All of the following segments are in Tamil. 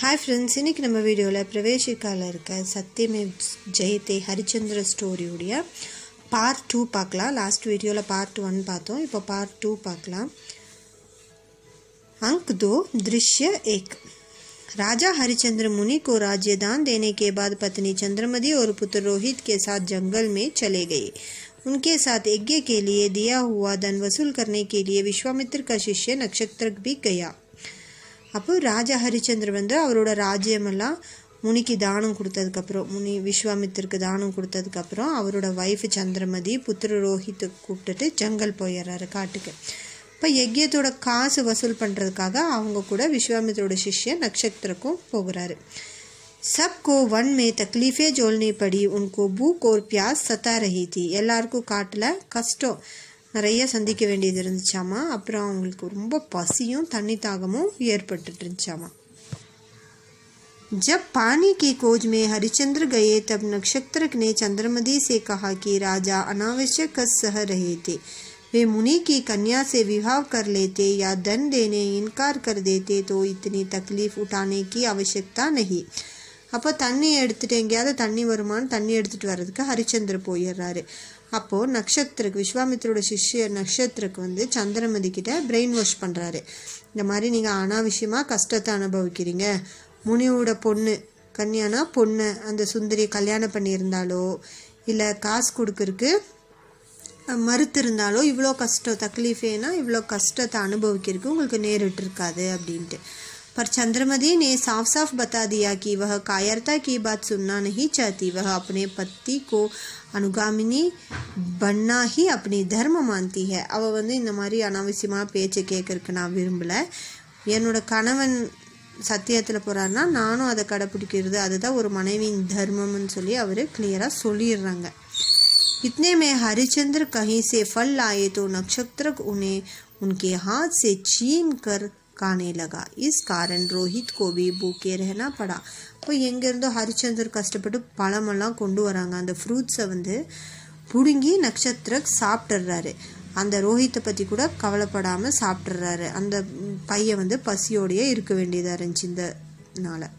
हाय फ्रेंड्स, इनकी நம்ம வீடியோவில் பிரவேசிக்கால இருக்க சத்தியமே ஜெயத்தே ஹரிச்சந்திர ஸ்டோரியுடைய பார்ட் 2 பார்க்கலாம். லாஸ்ட் வீடியோவில் பார்ட் 1 பார்த்தோம். இப்போ பார்ட் 2 பார்க்கலாம். अंक 2 दृश्य 1। राजा हरिचंद्र मुनि को राज्य दान देने के बाद पत्नी चंद्रमती और पुत्र रोहित के साथ जंगल में चले गए। उनके साथ यज्ञ के लिए दिया हुआ धन वसूल करने के लिए विश्वामित्र का शिष्य नक्षत्रक भी गया। அப்போ ராஜா ஹரிச்சந்திர வந்து அவரோட ராஜ்யமெல்லாம் முனிக்கு தானம் கொடுத்ததுக்கப்புறம், முனி விஸ்வாமித்திற்கு தானம் கொடுத்ததுக்கப்புறம் அவரோட ஒய்ஃப் சந்திரமதி புத்திர ரோஹித்தை கூப்பிட்டுட்டு ஜங்கல் போயிடுறாரு, காட்டுக்கு. இப்போ யஜ்யத்தோட காசு வசூல் பண்ணுறதுக்காக அவங்க கூட விஸ்வாமித்ரோட சிஷ்யன் நட்சத்திரக்கும் போகிறாரு. सबको वन में तकलीफ़ें झेलनी पड़ी, उनको भूख और प्यास सता रही थी। எல்லாருக்கும் காட்டில் கஷ்டம் நிறைய சந்திக்க வேண்டியது இருந்துச்சாமா. அப்புறம் அவங்களுக்கு ரொம்ப பசியும் தண்ணி தாகமும் ஏற்பட்டு இருந்துச்சாமா. जब पानी की खोज में हरिचंद्र गए तब नक्षत्रक ने चंद्रमती से कहा कि राजा अनावश्यक कष्ट सह रहे थे, वे मुनि की कन्या से विवाह कर लेते या धन देने इनकार कर देते तो इतनी तकलीफ उठाने की आवश्यकता नहीं। அப்போ தண்ணி எடுத்துகிட்டு எங்கேயாவது தண்ணி வருமானு தண்ணி எடுத்துகிட்டு வர்றதுக்கு ஹரிச்சந்திர போயிடுறாரு. அப்போது நட்சத்திரக்கு விஸ்வாமித்ரோட சிஷ்ய நட்சத்திரக்கு வந்து சந்திரமதி கிட்ட பிரெயின் வாஷ் பண்ணுறாரு. இந்த மாதிரி நீங்கள் அனாவசியமாக கஷ்டத்தை அனுபவிக்கிறீங்க, முனியோட பொண்ணு கன்யானா பொண்ணு அந்த சுந்தரி கல்யாணம் பண்ணியிருந்தாலோ இல்லை காசு கொடுக்கறக்கு மறுத்து இருந்தாலோ இவ்வளோ கஷ்டம் தக்லீஃபேனா இவ்வளோ கஷ்டத்தை அனுபவிக்கிறதுக்கு உங்களுக்கு நேரிட்டு இருக்காது அப்படின்ட்டு. पर चंद्रमती ने साफ साफ बता दिया कि वह कायरता की बात सुनना नहीं चाहती। वह अपने पति को अनुगामिनी बनना ही अपनी धर्म मानती है। அவ வந்து இந்த மாதிரி அனாவசியமாக பேச்சை கேட்கறதுக்கு நான் விரும்பலை, என்னோட கணவன் சத்தியத்தில் போகிறாருன்னா நானும் அதை கடைப்பிடிக்கிறது, அதுதான் ஒரு மனைவியின் தர்மம்னு சொல்லி அவர் கிளியராக சொல்லிடுறாங்க. इतने में हरिचंद्र कहीं से फल लाए तो नक्षत्रक उन्हें उनके हाथ से छीन कर खाने लगा। इस कारण रोहित को भी भूखे रहना पड़ा। இப்போ எங்கேருந்தோ ஹரிச்சந்தர் கஷ்டப்பட்டு பழமெல்லாம் கொண்டு வராங்க, அந்த ஃப்ரூட்ஸை வந்து பிடுங்கி நட்சத்திரக் சாப்பிட்றாரு. அந்த ரோஹித்தை பற்றி கூட கவலைப்படாமல் சாப்பிட்றாரு. அந்த பையன் வந்து பசியோடையே இருக்க வேண்டியதாக இருந்துச்சு இந்த நாளை.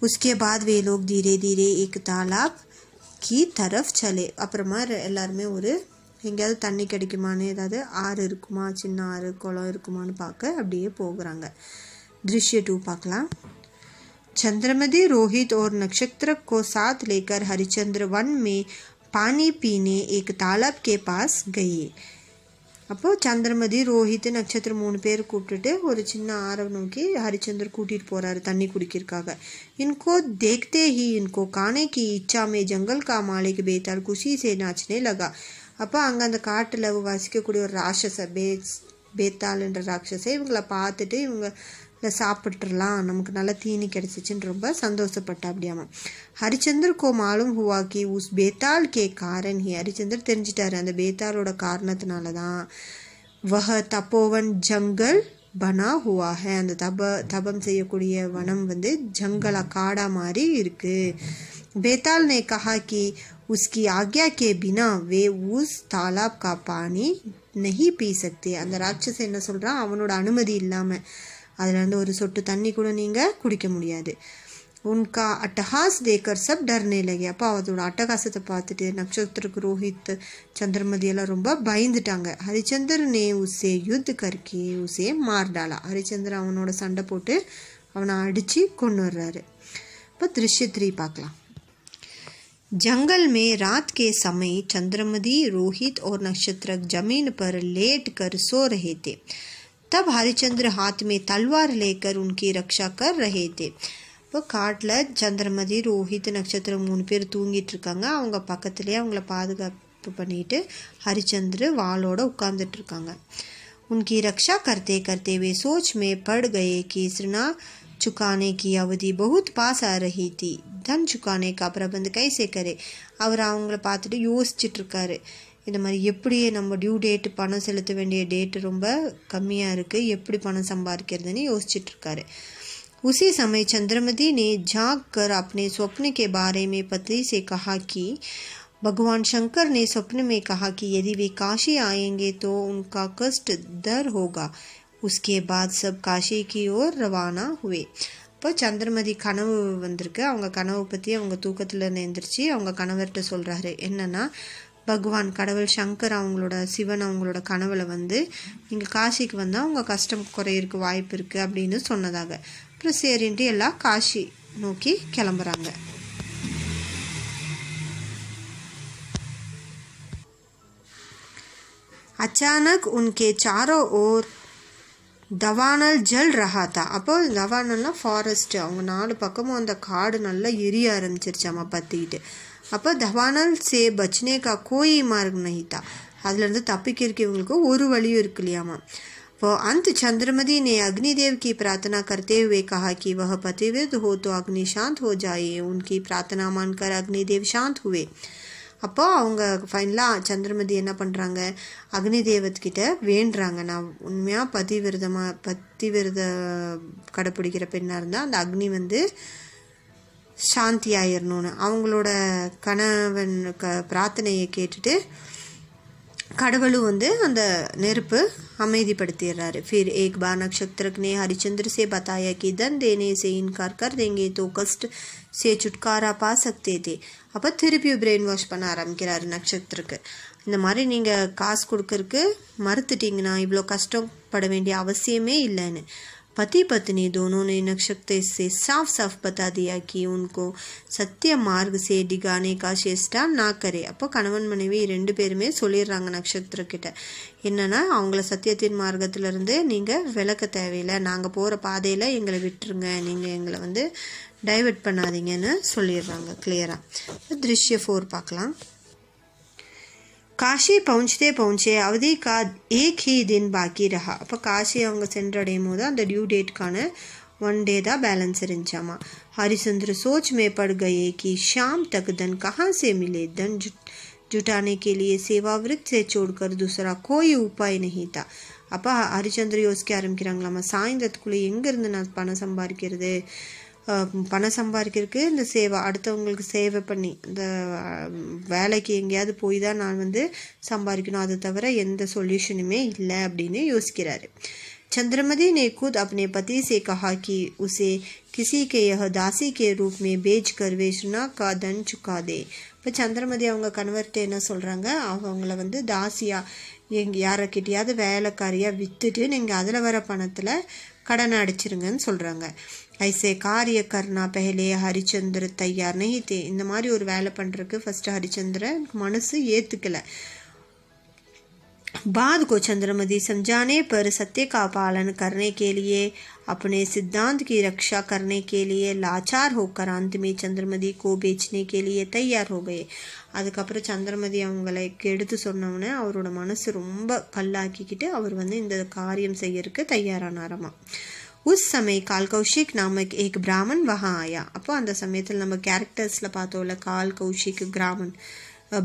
उसके बाद वे लोग धीरे धीरे एक तालाब की तरफ चले। அப்புறமா எல்லாருமே ஒரு எங்கேயாவது தண்ணி கிடைக்குமான்னு, ஏதாவது ஆறு இருக்குமா, சின்ன ஆறு குளம் இருக்குமான்னு பார்க்க அப்படியே போகிறாங்க. दृश्य 2 பார்க்கலாம். चंद्रमती रोहित और नक्षत्र को साथ लेकर हरिचंद्र वन में पानी पीने एक तालाब के पास गए। அப்போது சந்திரமதி ரோஹித் நட்சத்திரம் 3 பேர் கூப்பிட்டுட்டு ஒரு சின்ன ஆறை நோக்கி ஹரிச்சந்தர் கூட்டிகிட்டு போகிறாரு தண்ணி குடிக்கிறதுக்காக. इनको देखते ही इनको खाने की इच्छा में जंगल का मालिक बेताल खुशी से नाचने लगा। அப்போ அங்கே அந்த காட்டில் வசிக்கக்கூடிய ஒரு ராட்சச பேத்தாள்ன்ற ராட்சசை இவங்களை பார்த்துட்டு இவங்க சாப்பிட்றலாம், நமக்கு நல்ல தீனி கிடச்சிச்சின்னு ரொம்ப சந்தோஷப்பட்டா அப்படியாமா. ஹரிச்சந்தர் கோ மாலும் ஹுவா கி உஸ் பேத்தாள் கே காரன் ஹி, ஹரிச்சந்தர் தெரிஞ்சிட்டாரு அந்த பேத்தாளோட காரணத்தினால தான் வஹ தப்போவன் ஜங்கல் பனா ஹுவா ஹே, அந்த தபம் செய்யக்கூடிய வனம் வந்து ஜங்கலா காடா மாதிரி இருக்கு. बेताल ने कहा कि उसकी आज्ञा के बिना वे उस तालाब का पानी नहीं पी सकते। அந்த ராட்சசன் என்ன சொல்கிறான், அவனோட அனுமதி இல்லாமல் அதில் வந்து ஒரு சொட்டு தண்ணி கூட நீங்கள் குடிக்க முடியாது. உன்கா அட்டஹாஸ் தேக்கர் சப் டர்னே லகே. அப்போ அதோட அட்டகாசத்தை பார்த்துட்டு நட்சத்திரக்கு ரோஹித் சந்திரமதியெல்லாம் ரொம்ப பயந்துட்டாங்க. ஹரிச்சந்தர் நே உசே யுத் கர்கே உசே மார் டாலா. ஹரிச்சந்தர் அவனோட சண்டை போட்டு அவனை அடித்து கொண்டு வர்றாரு. இப்போ दृश्य 3 பார்க்கலாம். जंगल में रात के समय चंद्रमती रोहित और नक्षत्रक जमीन पर लेट कर सो रहे थे। तब हरिचंद्र हाथ में तलवार लेकर उनकी रक्षा कर रहे थे। இப்போ காட்டில் சந்திரமதி ரோஹித் நட்சத்திரம் 3 பேர் தூங்கிட்டு இருக்காங்க. அவங்க பக்கத்துலேயே அவங்கள பாதுகாப்பு பண்ணிட்டு ஹரிச்சந்திர வாளோட உட்கார்ந்துட்டு இருக்காங்க. उनकी रक्षा करते करते वे सोच में पड़ गए कि ऋण चुकाने की अवधि बहुत पास आ रही थी, धन चुकाने का प्रबंध कैसे करे। அவர் அவங்கள பார்த்துட்டு யோசிச்சுட்டு இருக்காரு, இந்த மாதிரி எப்படி நம்ம டியூ டேட்டு பணம் செலுத்த வேண்டிய டேட்டு ரொம்ப கம்மியாக இருக்குது, எப்படி பணம் சம்பாதிக்கிறதுன்னு யோசிச்சுட்டு இருக்காரு. उसी समय चंद्रमती ने जाग कर अपने स्वप्न के बारे में पति से कहा कि भगवान शंकर ने स्वप्न में कहा कि यदि वे काशी आएंगे तो उनका कष्ट दर होगा। उसके बाद सब काशी की ओर रवाना हुए। இப்போ சந்திரமதி கனவு வந்திருக்கு. அவங்க கனவை பற்றி அவங்க தூக்கத்தில் எழுந்திரிச்சு அவங்க கணவர்கிட்ட சொல்கிறாரு. என்னென்னா, பகவான் கடவுள் சங்கர் அவங்களோட சிவன் அவங்களோட கனவுல வந்து நீங்கள் காசிக்கு வந்தால் உங்கள் கஷ்டம் குறையிறதுக்கு வாய்ப்பு இருக்குது அப்படின்னு சொன்னதாக. அப்புறம் சரின்ட்டு எல்லாம் காசி நோக்கி கிளம்புறாங்க. अचानक उनके चारों ओर दवानल जल रहा था. அப்போ தவானல்னா ஃபாரஸ்ட், அவங்க 4 பக்கமும் அந்த காடு நல்லா எரிய ஆரம்பிச்சிருச்சாமா பற்றிக்கிட்டு. அப்போ தவானல் சே பச்னே கா கோई மார்க் नहीं था. அதுலேருந்து தப்பிக்கிறதுக்கு இவங்களுக்கு ஒரு வழியும் இருக்கு இல்லையாமா. वो अंत चंद्रमती ने अग्निदेव की प्रार्थना करते हुए कहा कि वह पतिव्रत हो तो अग्नि शांत हो जाए. उनकी प्रार्थना मानकर अग्निदेव शांत हुए. அப்போ அவங்க ஃபைனலாக சந்திரமதி என்ன பண்ணுறாங்க, அக்னி தேவத்கிட்ட வேண்டுறாங்க, நான் உண்மையாக பதிவிரத கடைப்பிடிக்கிற பெண்ணாக இருந்தால் அந்த அக்னி வந்து சாந்தி ஆயிடணும்னு. அவங்களோட கணவன் பிரார்த்தனையை கேட்டுட்டு கடவுளும் வந்து அந்த நெருப்பு அமைதிப்படுத்திடுறாரு. फिर एक बार नक्षत्रक ने हरिचंद्र से बताया कि धन देने से इनकार कर देंगे तो कष्ट से छुटकारा पा सकते थे. அப்போ திருப்பி பிரெயின் வாஷ் பண்ண ஆரம்பிக்கிறாரு நட்சத்திரக்கு. இந்த மாதிரி நீங்கள் காசு கொடுக்கறதுக்கு மறுத்துட்டிங்கன்னா இவ்வளோ கஷ்டப்பட வேண்டிய அவசியமே இல்லைன்னு. पति पत्नी दोनों ने नक्षत्र से साफ साफ बता दिया कि उनको सत्य मार्ग से डिगाने का चेष्टा ना करे. அப்போ கணவன் மனைவி 2 பேருமே சொல்லிடுறாங்க நட்சத்திரக்கிட்ட, என்னன்னா அவங்கள சத்தியத்தின் மார்க்கத்திலிருந்து நீங்கள் விளக்க தேவையில்லை, நாங்கள் போகிற பாதையில் எங்களை விட்டுருங்க, நீங்கள் எங்களை வந்து டைவர்ட் பண்ணாதீங்கன்னு சொல்லிடுறாங்க கிளியராக. दृश्य 4 பார்க்கலாம். காஷி பहुँचते पहुँचे அவதி கா ஏக் ஹி தின் பாக்கி ரஹா. அப்போ காஷி அவங்க சென்றடையும் போது அந்த டியூ டேட்கான 1 டே தான் பேலன்ஸ் இருந்துச்சாமா. हरिचंद्र सोच में पड़ गए कि शाम तक धन कहाँ से मिले. धन जुटाने के लिए सेवावृत्त से छोड़कर दूसरा कोई उपाय नहीं था. அப்போ ஹரிச்சந்திர யோசிக்க ஆரம்பிக்கிறாங்களாமா, சாயந்தரத்துக்குள்ளே எங்கேருந்து நான் பணம் சம்பாதிக்கிறது, பணம் சம்பாதிக்கிறதுக்கு இந்த சேவை அடுத்தவங்களுக்கு சேவை பண்ணி இந்த வேலைக்கு எங்கேயாவது போய் தான் நான் வந்து சம்பாதிக்கணும், அதை தவிர எந்த சொல்யூஷனுமே இல்லை அப்படின்னு யோசிக்கிறாரு. चंद्रमती ने खुद अपने पति से कहा कि उसे किसी के यह दासी के रूप में बेच कर वेचना का धन चुका दे. இப்போ சந்திரமதி அவங்க கணவர்கிட்ட என்ன சொல்கிறாங்க, அவங்கள வந்து தாசியாக யாரைக்கிட்டையாவது வேலைக்காரியாக விற்றுட்டு நீங்கள் அதில் வர பணத்தில் கடனை அடிச்சிருங்கன்னு சொல்கிறாங்க. ஐசே காரிய கர்னா பஹலே ஹரிச்சந்திர தயார் नहीं थे. இந்த மாதிரி ஒரு வேலை பண்ணுறதுக்கு ஃபஸ்ட்டு ஹரிச்சந்திர மனசு ஏற்றுக்கலை. बाद को चंद्रमती समझाने पर सत्य का पालन करने के लिए अपने सिद्धांत की रक्षा करने के लिए लाचार होकर अंत में चंद्रमती को बेचने के लिए तैयार हो गए. அதுக்கப்புறம் சந்திரமதி அவங்களுக்கு எடுத்து சொன்னோன்னே அவரோட மனசு ரொம்ப கல்லாக்கிக்கிட்டு அவர் வந்து இந்த காரியம் செய்யறதுக்கு தயாரானாராமா. उस समय काल कौशिक नामक एक ब्राह्मण वहाँ आया. அப்போ அந்த சமயத்தில் நம்ம கேரக்டர்ஸில் பார்த்தோம்ல, கால் கௌஷிக்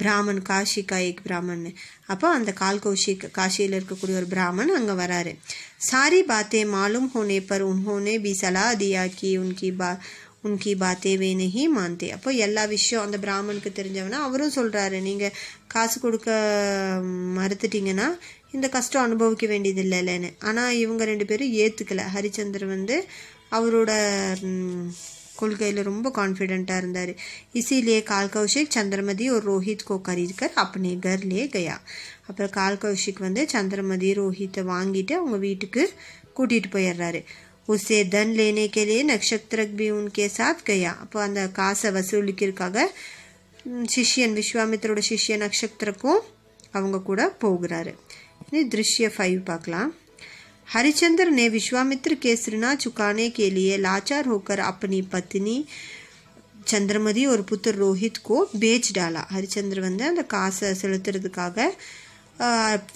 பிராமன் காஷிகா एक ब्राह्मण. அப்போ அந்த கால் கௌஷிக் காஷியில் இருக்கக்கூடிய ஒரு பிராமன் அங்கே வராரு. सारी बातें मालूम होने पर उन्होंने भी सलाह दिया कि उनकी बातें वे नहीं मानते. அப்போ எல்லா விஷயம் அந்த பிராமனுக்கு தெரிஞ்சவனா அவரும் சொல்கிறாரு, நீங்கள் காசு கொடுக்க மறுத்துட்டிங்கன்னா இந்த கஷ்டம் அனுபவிக்க வேண்டியது இல்லைன்னு. ஆனால் இவங்க 2 பேரும் ஏற்றுக்கலை. ஹரிச்சந்திர வந்து அவரோட கொள்கையில் ரொம்ப கான்ஃபிடென்ட்டாக இருந்தார். इसीलिए काल कौशिक चंद्रमती और रोहित को खरीद कर अपने घर ले गया. அப்புறம் கால் கௌஷிக் வந்து சந்திரமதி ரோஹித்தை வாங்கிட்டு அவங்க வீட்டுக்கு கூட்டிகிட்டு போயிடுறாரு. उसे धन लेने के लिए नक्षत्रक भी उनके साथ गया. அப்போ அந்த காசை வசூலிக்கிறதுக்காக சிஷ்யன் விஸ்வாமித்ரோட சிஷ்யன் நட்சத்திரக்கும் அவங்க கூட போகிறாரு. दृश्य 5 பார்க்கலாம். हरिचंद्र ने विश्वामित्र के ऋण चुकाने के लिए लाचार होकर अपनी पत्नी चंद्रमती और पुत्र रोहित को बेच डाला. हरिचंद्र வந்து அந்த காசை செலுத்துறதுக்காக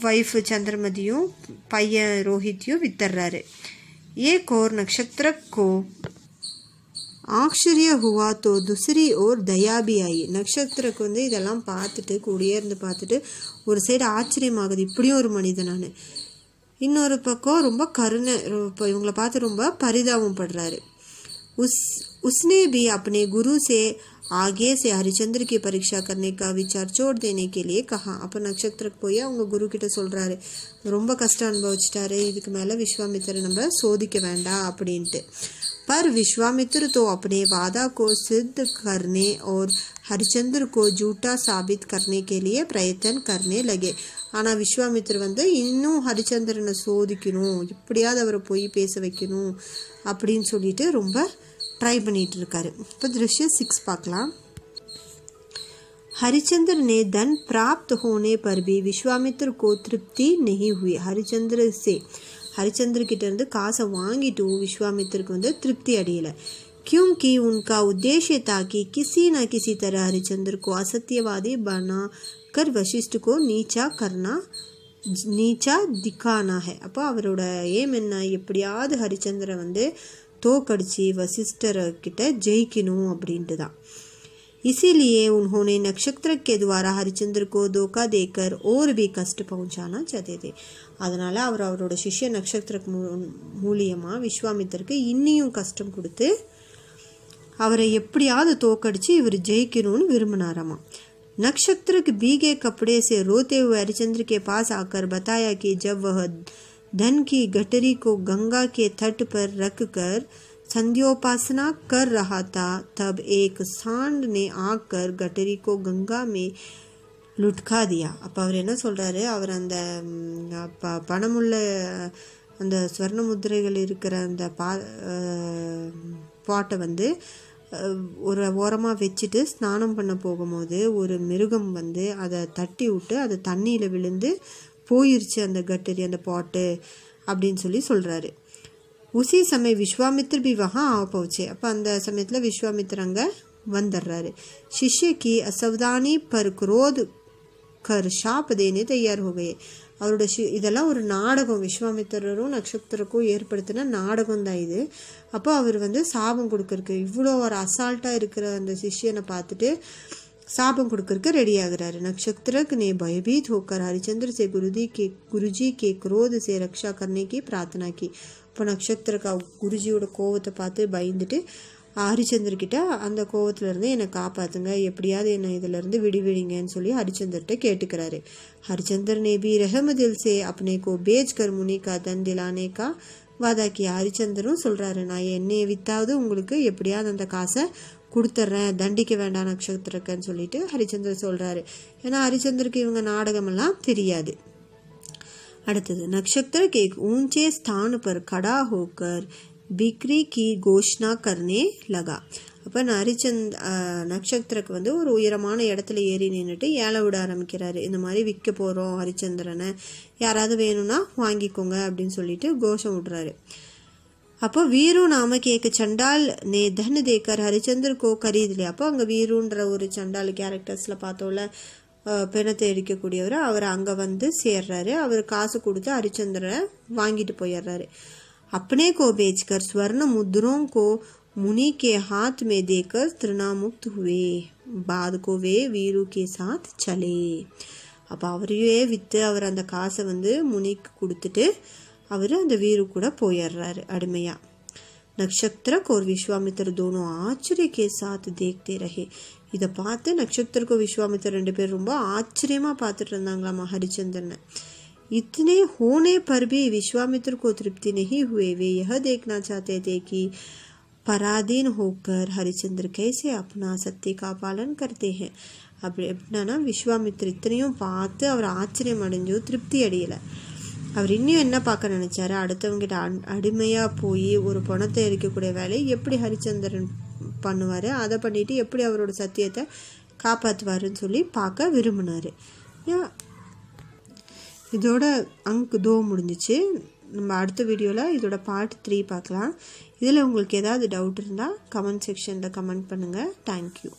வைஃப் சந்திரமதியும் பையன் ரோஹித்தையும் வித்துறாரு. एक और नक्षत्र को ஆச்சரிய हुआ तो दूसरी ओर दया भी आई. நட்சத்திரக்கு வந்து இதெல்லாம் பார்த்துட்டு கூடியே இருந்து பார்த்துட்டு ஒரு சைடு ஆச்சரியமாகுது, இப்படியும் ஒரு மனிதனானு. இன்னொரு பக்கம் ரொம்ப கருணை, இப்போ இவங்களை பார்த்து ரொம்ப பரிதாபம் படுறாரு. उसने भी अपने गुरु से आगे से हरिचंद्र की परीक्षा करने का विचार छोड़ देने के लिए कहा. அப்போ நட்சத்திரக்கு போய் அவங்க குரு கிட்ட சொல்கிறாரு, ரொம்ப கஷ்டம் அனுபவிச்சிட்டாரு, இதுக்கு மேலே விஸ்வாமித்திரை நம்ம சோதிக்க வேண்டாம் அப்படின்ட்டு. पर विश्वामित्र तो अपने वादा को सिद्ध करने और हरिचंद्र को झूठा साबित करने के लिए प्रयत्न करने लगे. ஆனால் விஸ்வாமித்திரர் வந்து இன்னும் ஹரிச்சந்திரனை சோதிக்கணும், எப்படியாவது அவரை போய் பேச வைக்கணும் அப்படின்னு சொல்லிட்டு ரொம்ப ட்ரை பண்ணிட்டு இருக்காரு. இப்போ दृश्य 6 பார்க்கலாம். हरिचंद्र ने धन प्राप्त होने पर भी विश्वामित्र को तृप्ति नहीं हुई. हरिचंद्र கிட்ட இருந்து காசை வாங்கிட்டும் விஸ்வாமித்திரருக்கு வந்து திருப்தி अड़ियल, क्योंकि उनका उद्देश्य था कि किसी न किसी तरह हरिचंद्र को असत्यवादी बना कर वशिष्ठ को नीचा दिखाना है. அப்போ அவரோட ஏம் என்ன, எப்படியாவது ஹரிச்சந்திர வந்து தோக்கடிச்சு வசிஷ்டர் கிட்ட ஜெயிக்கணும் அப்படின்ட்டு தான். इसीलिए उन्होंने नक्षत्र के द्वारा हरिचंद्र को धोखा देकर और भी कष्ट पहुंचाना चाहते थे. அதனால அவர் அவரோட சிஷ்ய நட்சத்திர மூலியமா விஸ்வாமித்திரருக்கு இன்னியும் கஷ்டம் கொடுத்து அவரை எப்படியாவது தோக்கடிச்சு இவர் ஜெயிக்கணும்னு விரும்பினாராமா. नक्षत्र के भीगे कपड़े से रोते हुए हरिचंद्र के पास आकर बताया कि जब वह धन की गठरी को गंगा के तट पर रखकर संध्योपासना कर रहा था, तब एक सांड ने आकर गठरी को गंगा में लुटका दिया. அப்போ அவர் என்ன சொல்றாரு, அவர் அந்த பணமுள்ள அந்த ஸ்வர்ண முத்திரைகள் இருக்கிற அந்த பாட்டை வந்து ஒரு ஓரமாக வச்சுட்டு ஸ்நானம் பண்ண போகும்போது ஒரு மிருகம் வந்து அதை தட்டி விட்டு அது தண்ணியில் விழுந்து போயிருச்சு அந்த கட்டரி அந்த பாட்டு அப்படின்னு சொல்கிறாரு. उसी समय विश्वामित्र भी वहाँ आ पहुँचे. அப்போ அந்த சமயத்தில் விஸ்வாமித்திர அங்கே வந்துடுறாரு. शिष्य की असावधानी पर क्रोध कर शाप देने तैयार हो गए. அவரோட இதெல்லாம் ஒரு நாடகம், விஸ்வாமித்திரரும் நட்சத்திரக்கும் ஏற்படுத்தின நாடகம் தான் இது. அப்போ அவர் வந்து சாபம் கொடுக்கறக்கு, இவ்வளோ ஒரு அசால்ட்டாக இருக்கிற அந்த சிஷ்யனை பார்த்துட்டு சாபம் கொடுக்கறக்கு ரெடி ஆகுறாரு. नक्षत्रक ने भयभीत होकर हरिचंद्र से गुरुजी के क्रोध से रक्षा करने की प्रार्थना की. இப்போ நட்சத்திரக்கா குருஜியோட கோவத்தை பார்த்து பயந்துட்டு ஹரிச்சந்திரகிட்ட அந்த கோவத்திலேருந்து என்னை காப்பாற்றுங்க, எப்படியாவது என்னை இதிலேருந்து விடுவிடுங்கன்னு சொல்லி ஹரிச்சந்திரகிட்ட கேட்டுக்கிறாரு. हरिचंद्र ने भी रहम दिल से अपने को बेच कर मुनि का धन दिलाने का वादा किया. ஹரிச்சந்திரனும் சொல்கிறாரு, நான் என்னையை வித்தாவது உங்களுக்கு எப்படியாவது அந்த காசை கொடுத்துட்றேன், தண்டிக்க வேண்டாம் நட்சத்திரக்கன்னு சொல்லிட்டு ஹரிச்சந்திரன் சொல்கிறாரு. ஏன்னா ஹரிச்சந்திரக்கு இவங்க நாடகமெல்லாம் தெரியாது. அடுத்தது नक्षत्र के एक ऊंचे स्थान पर खड़ा होकर बिक्री की घोषणा करने लगा. அப்போ நட்சத்திரக்கு வந்து ஒரு உயரமான இடத்துல ஏறி நின்றுட்டு ஏழை விட ஆரம்பிக்கிறாரு. இந்த மாதிரி விற்க போகிறோம் ஹரிச்சந்திரனை, யாராவது வேணும்னா வாங்கிக்கோங்க அப்படின்னு சொல்லிட்டு கோஷம் விடுறாரு. அப்போ வீரு நாமக்கு एक चंडाल ने धन देकर हरिचंद्र को खरीद लिया. அப்போ அங்கே வீருன்ற ஒரு சண்டால் கேரக்டர்ஸில் பார்த்தோம்ல, பிணத்தை எரிக்கக்கூடியவர், அவர் அங்கே வந்து சேர்றாரு. அவர் காசு கொடுத்து ஹரிச்சந்திரனை வாங்கிட்டு போயிடுறாரு. अपने को बेचकर स्वर्ण मुद्रों को मुनि के हाथ में देकर तृणामुक्त हुए. बाद को वे वीरू के साथ चले. அப்போ அவரையே விற்று அவர் அந்த காசை வந்து முனிக்கு கொடுத்துட்டு அவர் அந்த வீரு கூட போயிடுறாரு அடிமையா. नक्षत्रक और विश्वामित्र दोनों आश्चर्य के साथ देखते रहे. இதை பார்த்து நட்சத்திரக்கு விஸ்வாமித்திர ரெண்டு பேர் ரொம்ப ஆச்சரியமாக பார்த்துட்டு இருந்தாங்களாமா ஹரிச்சந்திரனை. इतने होने पर भी विश्वामित्र को तृप्ति नहीं हुए. वे यह देखना चाहते थे कि पराधीन होकर हरिचंद्र कैसे अपना सत्य का पालन करते हैं. அப்படி எப்படின்னா விஸ்வாமித்திர இத்தனையும் பார்த்து அவர் ஆச்சரியம் அடைஞ்சோ திருப்தி அடையலை. அவர் இன்னும் என்ன பார்க்க நினைச்சாரு, அடுத்தவங்கிட்ட அடிமையாக போய் ஒரு பணத்தை எரிக்கக்கூடிய வேலையை எப்படி ஹரிச்சந்திரன் பண்ணுவார், அதை பண்ணிட்டு எப்படி அவரோட சத்தியத்தை காப்பாற்றுவாருன்னு சொல்லி பார்க்க விரும்பினார். இதோட அங்க் 2 முடிஞ்சிச்சு. நம்ம அடுத்த வீடியோவில் இதோட பார்ட் 3 பார்க்கலாம். இதில் உங்களுக்கு ஏதாவது டவுட் இருந்தால் கமெண்ட் செக்ஷனில் கமெண்ட் பண்ணுங்கள். தேங்க்யூ.